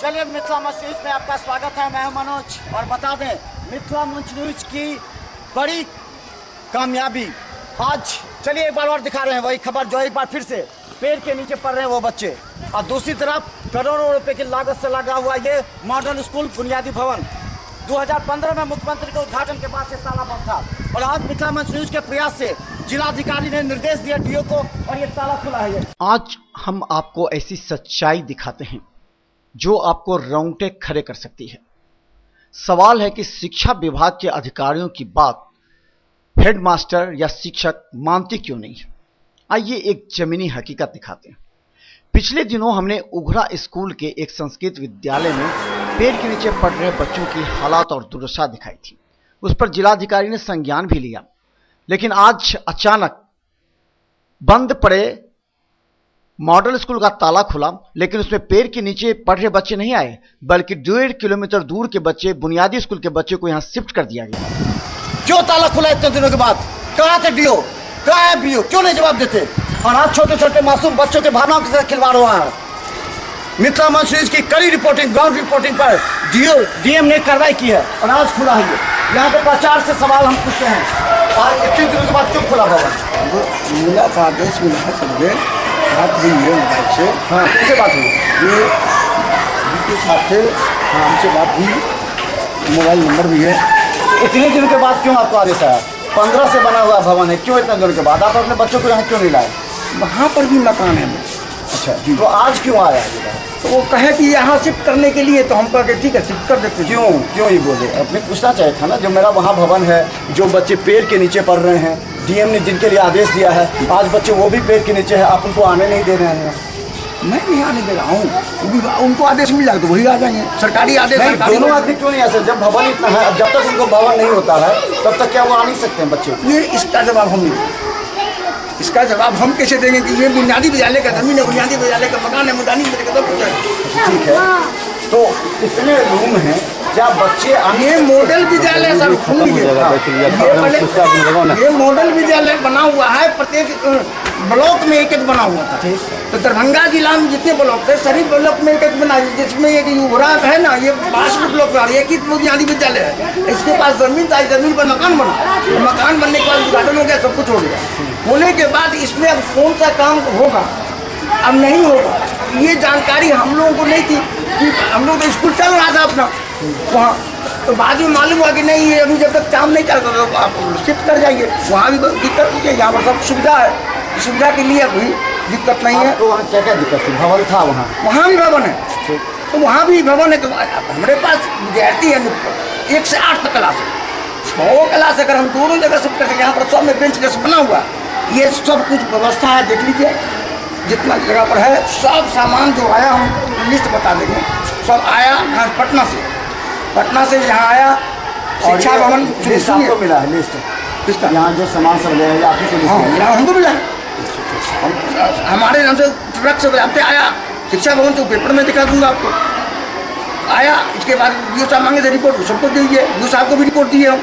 चलिए मिथिला मंच न्यूज में आपका स्वागत है। मैं हूं मनोज और बता दें मिथिला मंच न्यूज की बड़ी कामयाबी आज चलिए एक बार और दिखा रहे हैं वही खबर जो एक बार फिर से पेड़ के नीचे पड़ रहे हैं वो बच्चे, और दूसरी तरफ करोड़ों रुपए की लागत से लगा हुआ ये मॉडर्न स्कूल बुनियादी भवन 2015 में मुख्यमंत्री के उद्घाटन के बाद से ताला बंद था, और आज मिथिला मंच न्यूज के प्रयास से जिलाधिकारी ने निर्देश दिया डीओ को और ये ताला खुला है। आज हम आपको ऐसी सच्चाई दिखाते हैं जो आपको रोंगटे खड़े कर सकती है। सवाल है कि शिक्षा विभाग के अधिकारियों की बात हेडमास्टर या शिक्षक मानते क्यों नहीं है। आइए एक जमीनी हकीकत दिखाते हैं। पिछले दिनों हमने उघरा स्कूल के एक संस्कृत विद्यालय में पेड़ के नीचे पढ़ रहे बच्चों की हालात और दुर्दशा दिखाई थी। उस पर जिलाधिकारी ने संज्ञान भी लिया, लेकिन आज अचानक बंद पड़े मॉडल स्कूल का ताला खुला, लेकिन उसमें पेड़ के नीचे पढ़ रहे बच्चे नहीं आए, बल्कि 1.5 किलोमीटर दूर के बच्चे, बुनियादी स्कूल के बच्चे को यहां शिफ्ट कर दिया गया। क्यों ताला खुला इतने दिनों के बाद? कहाँ थे डीओ, कहाँ है बीओ, क्यों नहीं जवाब देते? और आज छोटे छोटे मासूम बच्चों के भावनाओं के साथ खिलवाड़ हुआ है। मिथिला मंच न्यूज की कड़ी रिपोर्टिंग, ग्राउंड रिपोर्टिंग पर डीएम ने कार्रवाई की है और आज खुला है ये। यहाँ पे प्रचार से सवाल हम पूछते हैं, आज इतने दिनों के बाद क्यों खुला भवन? मिला था, आदेश मिला है सबके बात हुई है मोबाइल से। हाँ, किससे बात हुई? ये उनके साथ से हमसे बात हुई, मोबाइल नंबर भी है। इतने दिनों के बाद क्यों आपको आदेश आया? 15 से बना हुआ भवन है, क्यों इतने दिनों के बाद आप अपने बच्चों को यहाँ क्यों नहीं लाए? वहाँ पर भी मकान है। अच्छा, तो आज क्यों आया? तो वो कहे कि यहाँ शिफ्ट करने के लिए, तो हम कह के ठीक है शिफ्ट कर देते। क्यों ही बोले? अपने पूछना चाहिए था ना। जो मेरा वहाँ भवन है, जो बच्चे पेड़ के नीचे पढ़ रहे हैं, डीएम ने जिनके लिए आदेश दिया है, आज बच्चे वो भी पेड़ के नीचे है, आप उनको आने नहीं दे रहे हैं। मैं नहीं आने दे रहा हूँ, उनको आदेश मिला तो वही आ जाएंगे। सरकारी आदेश दोनों आदमी क्यों नहीं आ सकते? जब भवन इतना है, जब तक उनको भवन नहीं होता है तब तक क्या वो आ नहीं सकते हैं बच्चे? ये इसका जवाब हम इसका जवाब हम कैसे देंगे कि ये बुनियादी विद्यालय का जमीन है, बुनियादी विद्यालय का मकान है, मुदानी ठीक है। तो इतने रूम हैं, क्या बच्चे ये मॉडल विद्यालय सर ये मॉडल विद्यालय बना हुआ है, प्रत्येक ब्लॉक में एक एक बना हुआ था। तो दरभंगा जिला में जितने ब्लॉक थे सभी ब्लॉक में एक एक बना, जिसमें एक उभरा है ना, ये 52 ब्लॉक में एक ही बुनियादी विद्यालय है। इसके पास जमीन था, जमीन पर मकान बना, मकान बनने के बाद उद्घाटन हो गया, सब कुछ हो गया। होने के बाद इसमें अब कौन सा काम होगा, अब नहीं होगा, ये जानकारी हम लोगों को नहीं थी कि हम लोग तो स्कूल चल रहा था अपना वहाँ। तो बाद में मालूम हुआ कि नहीं, ये अभी जब तक काम नहीं चलता तो आप शिफ्ट कर जाइए। वहाँ भी दिक्कत होती है, यहाँ पर सब सुविधा है, सुविधा के लिए कोई दिक्कत नहीं है। तो वहाँ क्या क्या दिक्कत थी? भवन था वहाँ भी भवन है, तो वहाँ भी भवन है। तो हमारे पास विद्यार्थी है 1 से 8 तक क्लास है, 6 क्लास अगर हम दोनों जगह शिफ्ट कर सकें। यहाँ पर 100 में बेंच डेस्क बना हुआ, ये सब कुछ व्यवस्था है, देख लीजिए जितना जगह पर है। सब सामान जो आया हम लिस्ट बता देंगे, सब आया पटना से यहाँ आया। शिक्षा भवन आपको मिला है लिस्ट? यहाँ जो सामान सब ले आप ही को? हाँ, हमको मिला है, हमारे यहाँ से ट्रक से बजाते आया। शिक्षा भवन तो पेपर में दिखा दूंगा आपको, आया। इसके बाद डीओ साहब मांगे थे रिपोर्ट, सबको दीजिए। डीओ साहब को भी रिपोर्ट दिए हम,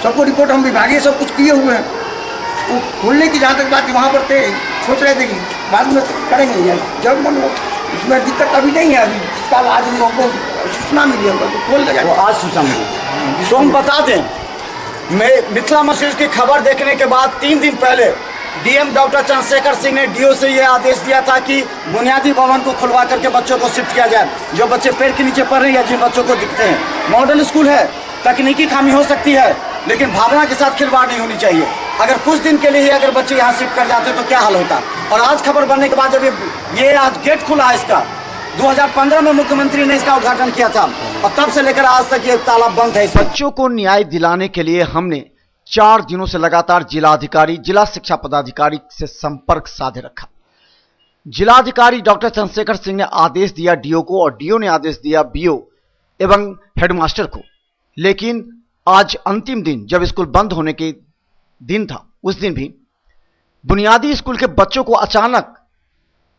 सबको रिपोर्ट हम विभागीय सब कुछ किए हुए हैं। तो खोलने की जहाँ तक बात वहाँ पर थे, सोच रहे थे कि बाद में करेंगे या जब मन हो, इसमें दिक्कत अभी नहीं है। अभी कल आज हम लोगों को सूचना मिली होगा तो खोल देगा। तो आज सूचना मिली तो हम बता दें, मैं मिथिला मंच न्यूज की खबर देखने के बाद 3 दिन पहले डीएम डॉक्टर चंद्रशेखर सिंह ने डीओ से यह आदेश दिया था कि बुनियादी भवन को खुलवा करके बच्चों को शिफ्ट किया जाए। जो बच्चे पेड़ के नीचे पढ़ रहे हैं या जिन बच्चों को दिखते हैं, मॉडल स्कूल है, तकनीकी खामी हो सकती है, लेकिन भावना के साथ खिलवाड़ नहीं होनी चाहिए। अगर कुछ दिन के लिए ही अगर बच्चे यहाँ शिफ्ट कर जाते तो क्या हाल होता? और आज खबर बनने के बाद जब ये आज गेट खुला है इसका, 2015 में मुख्यमंत्री ने इसका उद्घाटन किया था और तब से लेकर आज तक ये ताला बंद है। बच्चों को न्याय दिलाने के लिए हमने 4 दिनों से लगातार जिलाधिकारी, जिला शिक्षा पदाधिकारी से संपर्क साधे रखा। जिलाधिकारी डॉक्टर चंद्रशेखर सिंह ने आदेश दिया डीओ को और डीओ ने आदेश दिया बीओ एवं हेडमास्टर को। लेकिन आज अंतिम दिन जब स्कूल बंद होने के दिन था, उस दिन भी बुनियादी स्कूल के बच्चों को अचानक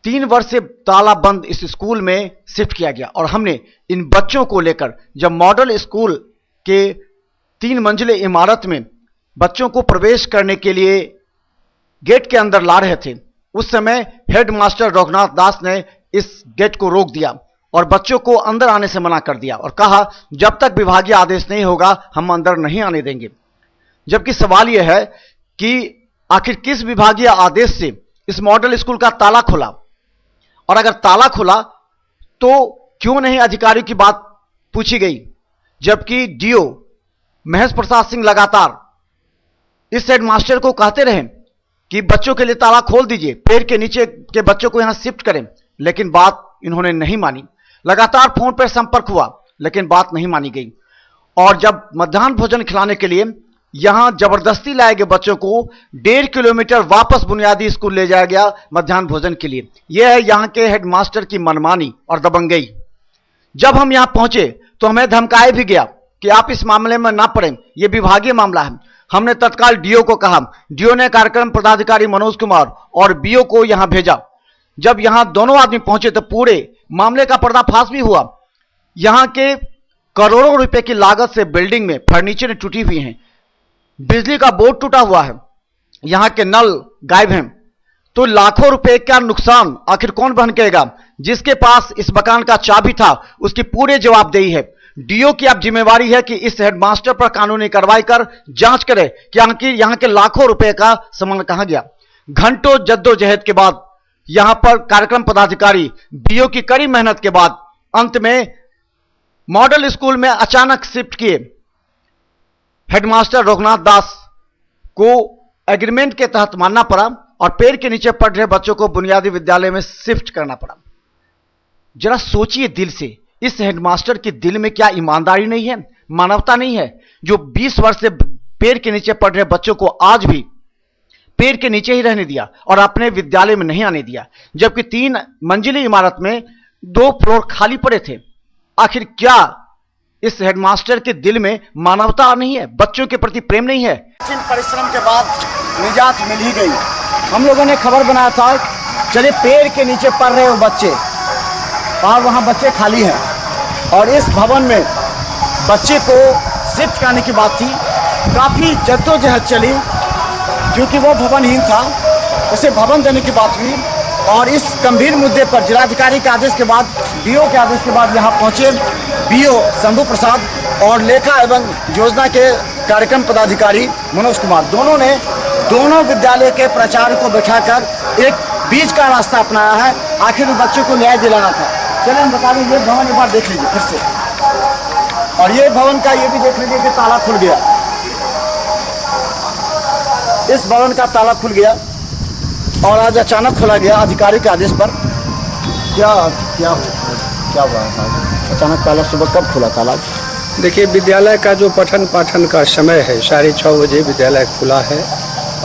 3 वर्ष से ताला बंद इस स्कूल में शिफ्ट किया गया। और हमने इन बच्चों को लेकर जब मॉडल स्कूल के 3 मंजिले इमारत में बच्चों को प्रवेश करने के लिए गेट के अंदर ला रहे थे, उस समय हेडमास्टर रघुनाथ दास ने इस गेट को रोक दिया और बच्चों को अंदर आने से मना कर दिया और कहा जब तक विभागीय आदेश नहीं होगा हम अंदर नहीं आने देंगे। जबकि सवाल यह है कि आखिर किस विभागीय आदेश से इस मॉडल स्कूल का ताला खुला, और अगर ताला खुला तो क्यों नहीं अधिकारियों की बात पूछी गई, जबकि डीओ महेश प्रसाद सिंह लगातार इस हेडमास्टर को कहते रहे कि बच्चों के लिए ताला खोल दीजिए, पेड़ के नीचे के बच्चों को यहां शिफ्ट करें, लेकिन बात इन्होंने नहीं मानी। लगातार फोन पर संपर्क हुआ लेकिन बात नहीं मानी गई, और जब मध्याह्न भोजन खिलाने के लिए यहां जबरदस्ती लाए गए बच्चों को 1.5 किलोमीटर वापस बुनियादी स्कूल ले जाया गया मध्याह्न भोजन के लिए। यह है यहां के हेडमास्टर की मनमानी और दबंगई। जब हम यहां पहुंचे तो हमें धमकाया भी गया कि आप इस मामले में ना पड़ें, यह विभागीय मामला है। हमने तत्काल डीओ को कहा, डीओ ने कार्यक्रम पदाधिकारी मनोज कुमार और बीओ को यहां भेजा। जब यहां दोनों आदमी पहुंचे तो पूरे मामले का पर्दाफाश भी हुआ। यहां के करोड़ों रुपए की लागत से बिल्डिंग में फर्नीचर टूटी हुई हैं, बिजली का बोर्ड टूटा हुआ है, यहां के नल गायब हैं, तो लाखों रुपए का नुकसान आखिर कौन वहन करेगा? जिसके पास इस मकान का चाबी था उसकी पूरी जवाबदेही है। डीओ की अब जिम्मेवारी है कि इस हेडमास्टर पर कानूनी कार्रवाई कर जांच करे कि यहां के लाखों रुपए का सामान कहां गया। घंटों जद्दोजहद के बाद यहां पर कार्यक्रम पदाधिकारी डीओ की कड़ी मेहनत के बाद अंत में मॉडल स्कूल में अचानक शिफ्ट किए। हेडमास्टर रघुनाथ दास को एग्रीमेंट के तहत मानना पड़ा और पेड़ के नीचे पढ़ रहे बच्चों को बुनियादी विद्यालय में शिफ्ट करना पड़ा। जरा सोचिए दिल से, इस हेडमास्टर के दिल में क्या ईमानदारी नहीं है, मानवता नहीं है, जो 20 वर्ष से पेड़ के नीचे पढ़ रहे बच्चों को आज भी पेड़ के नीचे ही रहने दिया और अपने विद्यालय में नहीं आने दिया, जबकि 3 मंजिली इमारत में 2 फ्लोर खाली पड़े थे। आखिर क्या इस हेडमास्टर के दिल में मानवता नहीं है, बच्चों के प्रति प्रेम नहीं है? कठिन परिश्रम के बाद निजात मिल ही गई। हम लोगों ने खबर बनाया था, चले पेड़ के नीचे पढ़ रहे हो बच्चे, और वहाँ बच्चे खाली हैं, और इस भवन में बच्चे को शिफ्ट करने की बात थी। काफ़ी जद्दोजहद चली, क्योंकि वो भवनहीन था, उसे भवन देने की बात हुई। और इस गंभीर मुद्दे पर जिलाधिकारी के आदेश के बाद, डीओ के आदेश के बाद यहाँ पहुँचे बीओ शंभू प्रसाद और लेखा एवं योजना के कार्यक्रम पदाधिकारी मनोज कुमार। दोनों ने दोनों विद्यालय के प्राचार्य को बैठाकर एक बीच का रास्ता अपनाया है। आखिर बच्चों को न्याय दिलाना था। चलिए हम बता दें, ये भवन एक बार देख लीजिए फिर से, और ये भवन का ये भी देख लीजिए कि ताला खुल गया। इस भवन का ताला खुल गया और आज अचानक खोला गया अधिकारी के आदेश पर। क्या हुआ अचानक ताला? सुबह कब खुला ताला? देखिए, विद्यालय का जो पठन पाठन का समय है 6:30 बजे विद्यालय खुला है,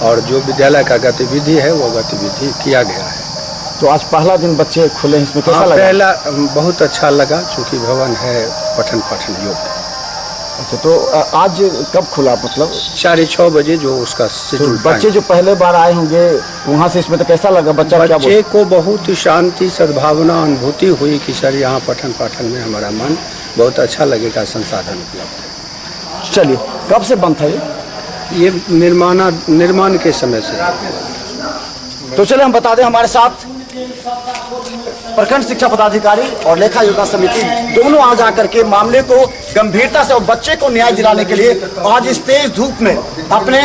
और जो विद्यालय का गतिविधि है वो गतिविधि किया गया है। तो आज पहला दिन बच्चे खुले, इसमें कैसा लगा? पहला बहुत अच्छा लगा, चूँकि भवन है पठन पाठन योग्य। अच्छा, तो आज कब खुला? मतलब 6:30 बजे जो उसका शेड्यूल। तो बच्चे जो पहले बार आए होंगे वहाँ से, इसमें तो कैसा लगा? बच्चे को बहुत ही शांति सद्भावना अनुभूति हुई कि सर यहाँ पठन पाठन में हमारा मन बहुत अच्छा लगेगा, संसाधन उपलब्ध है। चलिए, कब से बंद था ये निर्माण के समय से। तो चलिए हम बता दें, हमारे साथ प्रखंड शिक्षा पदाधिकारी और लेखा योजना समिति दोनों आज आकर के मामले को गंभीरता से और बच्चे को न्याय दिलाने के लिए आज इस तेज धूप में अपने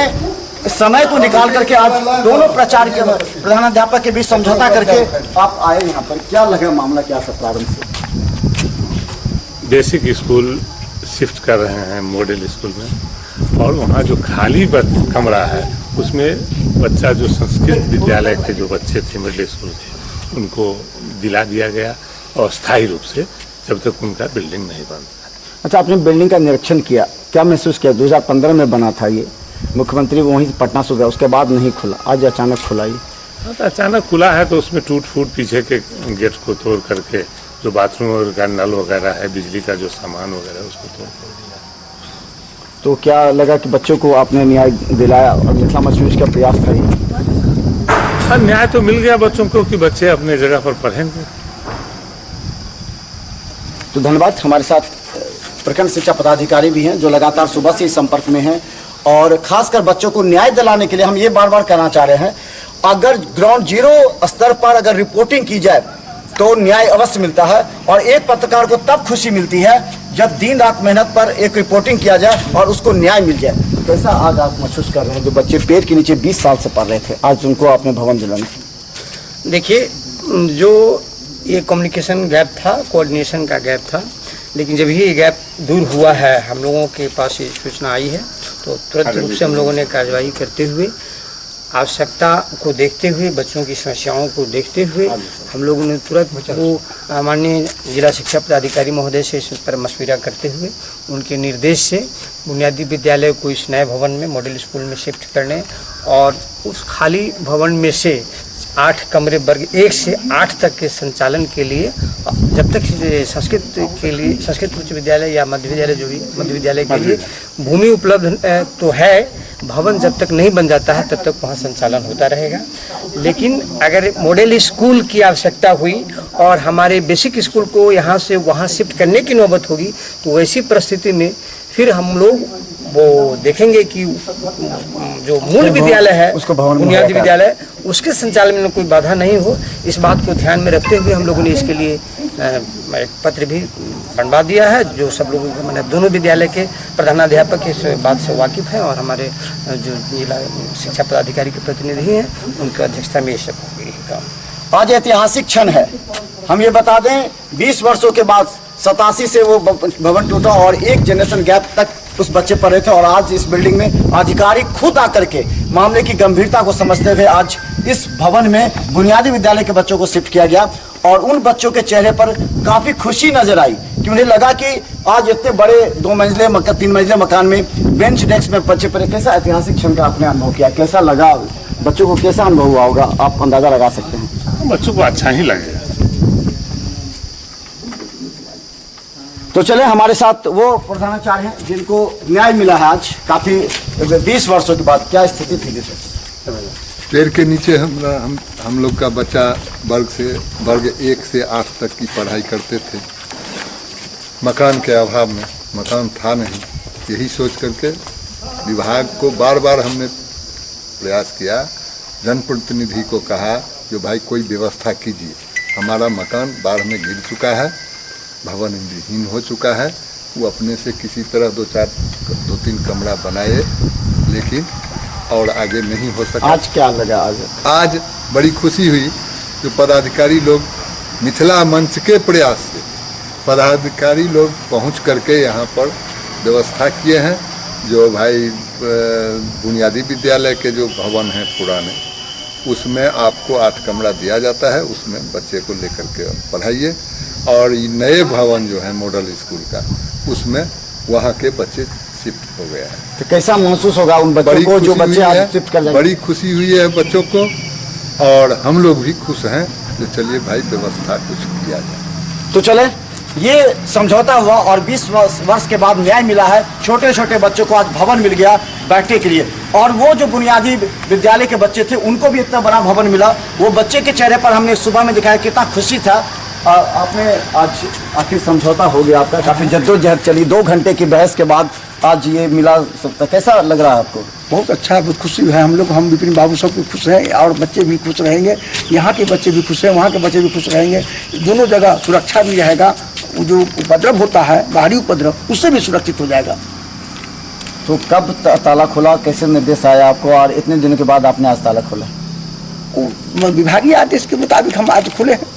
समय को निकाल करके आज दोनों प्राचार्य के प्रधानाध्यापक के बीच समझौता करके आप आए यहाँ पर। क्या लगा मामला, क्या था प्रारंभ से? बेसिक स्कूल शिफ्ट कर रहे हैं मॉडल स्कूल में, और वहाँ जो खाली कमरा है उसमें बच्चा जो संस्कृत विद्यालय के जो बच्चे थे मिडिल स्कूल के, उनको दिला दिया गया, और स्थायी रूप से जब तक उनका बिल्डिंग नहीं बनता। अच्छा, आपने बिल्डिंग का निरीक्षण किया, क्या महसूस किया? 2015 में बना था ये, मुख्यमंत्री वहीं पटना से गया, उसके बाद नहीं खुला, आज अचानक खुला ये। तो अचानक खुला है तो उसमें टूट फूट पीछे के गेट को तोड़ करके जो बाथरूम का नल वगैरह है, बिजली का जो सामान वगैरह है उसको तोड़ दिया। तो क्या लगा कि बच्चों को आपने न्याय दिलाया और मिथिला मजबूरी का प्रयास था ये? हाँ, न्याय तो मिल गया बच्चों को कि बच्चे अपने जगह पर पढ़ेंगे। तो धन्यवाद। हमारे साथ प्रखंड शिक्षा पदाधिकारी भी हैं जो लगातार सुबह से संपर्क में हैं, और खासकर बच्चों को न्याय दिलाने के लिए हम ये बार बार कहना चाह रहे हैं, अगर ग्राउंड जीरो स्तर पर अगर रिपोर्टिंग की जाए तो न्याय अवश्य मिलता है। और एक पत्रकार को तब खुशी मिलती है जब दिन रात मेहनत पर एक रिपोर्टिंग किया जाए और उसको न्याय मिल जाए। कैसा आज आप महसूस कर रहे हैं जो बच्चे पेड़ के नीचे 20 साल से पढ़ रहे थे, आज उनको आपने भवन दिलाने? देखिए, जो ये कम्युनिकेशन गैप था, कोऑर्डिनेशन का गैप था, लेकिन जब ये गैप दूर हुआ है, हम लोगों के पास ये सूचना आई है, तो तुरंत रूप से हम लोगों ने कार्यवाही करते हुए, आवश्यकता को देखते हुए, बच्चों की समस्याओं को देखते हुए हम लोगों ने तुरंत वो माननीय जिला शिक्षा पदाधिकारी महोदय से इस पर मशविरा करते हुए उनके निर्देश से बुनियादी विद्यालय को इस नए भवन में मॉडल स्कूल में शिफ्ट करने और उस खाली भवन में से 8 कमरे वर्ग 1 से 8 तक के संचालन के लिए, जब तक संस्कृत के लिए, संस्कृत उच्च विद्यालय या मध्य विद्यालय, जो भी मध्य विद्यालय के लिए भूमि उपलब्ध तो है, भवन जब तक नहीं बन जाता है तब तक वहाँ संचालन होता रहेगा। लेकिन अगर मॉडल स्कूल की आवश्यकता हुई और हमारे बेसिक स्कूल को यहाँ से वहाँ शिफ्ट करने की नौबत होगी, तो वैसी परिस्थिति में फिर हम लोग वो देखेंगे कि जो मूल विद्यालय है, बुनियादी विद्यालय, उसके संचालन में कोई बाधा नहीं हो। इस बात को ध्यान में रखते हुए हम लोगों ने इसके लिए एक पत्र भी बनवा दिया है, जो सब लोग मैंने दोनों विद्यालय के प्रधानाध्यापक इस बात से वाकिफ़ हैं और हमारे जो जिला शिक्षा पदाधिकारी के प्रतिनिधि हैं उनकी अध्यक्षता में ये सब काम। आज ऐतिहासिक क्षण है। हम ये बता दें, 20 वर्षों के बाद 87 से वो भवन टूटा और एक जनरेशन गैप तक उस बच्चे पढ़े थे, और आज इस बिल्डिंग में आधिकारिक खुद आकर के मामले की गंभीरता को समझते हुए आज इस भवन में बुनियादी विद्यालय के बच्चों को शिफ्ट किया गया। और उन बच्चों के चेहरे पर काफ़ी खुशी नजर आई कि उन्हें लगा कि आज इतने बड़े 3 मंजिले मकान में बेंच डेस्क में बच्चे पढ़े। कैसा ऐतिहासिक क्षण का आपने अनुभव किया, कैसा लगा बच्चों को, कैसा अनुभव हुआ होगा, आप अंदाजा लगा सकते हैं? बच्चों को अच्छा ही लगेगा। तो चले, हमारे साथ वो प्रधानाचार्य हैं जिनको न्याय मिला है आज काफ़ी 20 वर्षों के बाद। क्या स्थिति थी? पेड़ के नीचे हम लोग का बच्चा वर्ग 1 से 8 तक की पढ़ाई करते थे। मकान के अभाव में, मकान था नहीं, यही सोच करके विभाग को बार बार हमने प्रयास किया, जनप्रतिनिधि को कहा कि भाई कोई व्यवस्था कीजिए, हमारा मकान बाढ़ में गिर चुका है, भवन विहीन हो चुका है। वो अपने से किसी तरह 2-3 कमरा बनाए, लेकिन और आगे नहीं हो सका। आज क्या लगा? आज बड़ी खुशी हुई जो पदाधिकारी लोग मिथिला मंच के प्रयास से पदाधिकारी लोग पहुंच करके यहाँ पर व्यवस्था किए हैं। जो भाई बुनियादी विद्यालय के जो भवन हैं पुराने, उसमें आपको 8 कमरा दिया जाता है, उसमें बच्चे को लेकर के पढ़ाइए। और ये नए भवन जो है मॉडल स्कूल का, उसमें वहाँ के बच्चे शिफ्ट हो गया है। तो कैसा महसूस होगा उन बच्चों को जो बच्चे आज शिफ्ट कर जाएंगे? बड़ी खुशी हुई है बच्चों को, और हम लोग भी खुश हैं। तो चलिए भाई, व्यवस्था कुछ किया जाए। तो चले, ये समझौता हुआ और 20 वर्ष के बाद न्याय मिला है। छोटे छोटे बच्चों को आज भवन मिल गया बैठने के लिए, और वो जो बुनियादी विद्यालय के बच्चे थे उनको भी इतना बड़ा भवन मिला। वो बच्चे के चेहरे पर हमने सुबह में दिखाया कितना खुशी था। आपने आज आखिर समझौता हो गया आपका, काफ़ी जद्दोजहद चली, 2 घंटे की बहस के बाद आज ये मिला। कैसा लग रहा है आपको? बहुत अच्छा, बहुत खुशी है हम लोग। हम विपिन बाबू सब भी खुश हैं और बच्चे भी खुश रहेंगे, यहाँ के बच्चे भी खुश हैं, वहाँ के बच्चे भी खुश रहेंगे। दोनों जगह सुरक्षा भी रहेगा, जो उपद्रव होता है, बाहरी उपद्रव, उससे भी सुरक्षित हो जाएगा। तो कब ताला खुला, कैसे निर्देश आया आपको, और इतने दिनों के बाद आपने आज ताला खोला? विभागीय आदेश के मुताबिक हम आज खुले हैं,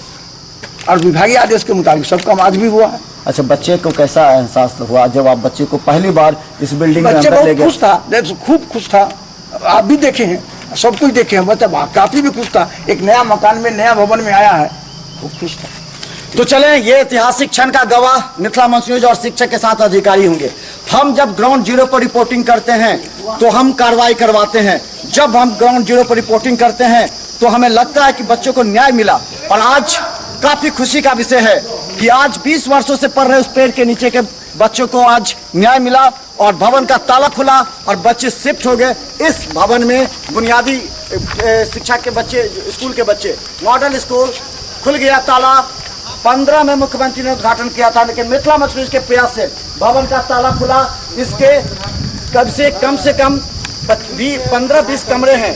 और विभागीय आदेश के मुताबिक सब काम आज भी हुआ है। अच्छा, बच्चे को कैसा एहसास हुआ जब आप बच्चे को पहली बार इस बिल्डिंग में बच्चे अंदर ले बहुत गए? खुश था, खूब खुश था। आप भी देखे हैं, सब कुछ देखे हैं, बच्चा काफी भी खुश था। एक नया मकान में, नया भवन में आया है, खूब खुश था। तो चलें, ये ऐतिहासिक क्षण का गवाह मिथिला मंच न्यूज और शिक्षक के साथ अधिकारी होंगे। हम जब ग्राउंड जीरो पर रिपोर्टिंग करते हैं तो हम कार्रवाई करवाते हैं। जब हम ग्राउंड जीरो पर रिपोर्टिंग करते हैं तो हमें लगता है कि बच्चों को न्याय मिला, और आज काफी खुशी का विषय है कि आज 20 वर्षों से पढ़ रहे उस पेड़ के नीचे के बच्चों को आज न्याय मिला और भवन का ताला खुला और बच्चे शिफ्ट हो गए। इस भवन में बुनियादी शिक्षा के बच्चे, स्कूल के बच्चे, मॉडल स्कूल खुल गया ताला। 15 में मुख्यमंत्री ने उद्घाटन किया था, लेकिन मिथिला मंच न्यूज के प्रयास से भवन का ताला खुला। इसके कम से कम 15-20 कमरे हैं,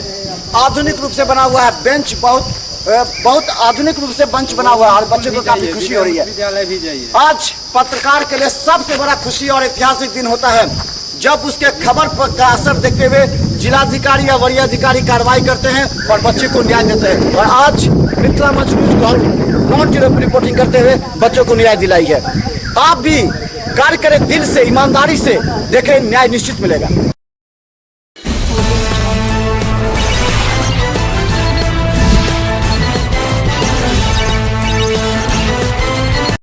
आधुनिक रूप से बना हुआ है, बेंच बहुत बहुत आधुनिक रूप से मंच बना हुआ है और बच्चों को काफी खुशी हो रही है। विद्यालय भी जाइए। आज पत्रकार के लिए सबसे बड़ा खुशी और ऐतिहासिक दिन होता है जब उसके खबर पर का असर देखते हुए जिलाधिकारी या वरीय अधिकारी कार्रवाई करते हैं और बच्चे को न्याय देते हैं। और आज मिथिला मंच न्यूज ग्राउंड जीरो पर रिपोर्टिंग करते हुए बच्चों को न्याय दिलाई है। आप भी कार्य करें दिल से, ईमानदारी से, देखें न्याय निश्चित मिलेगा।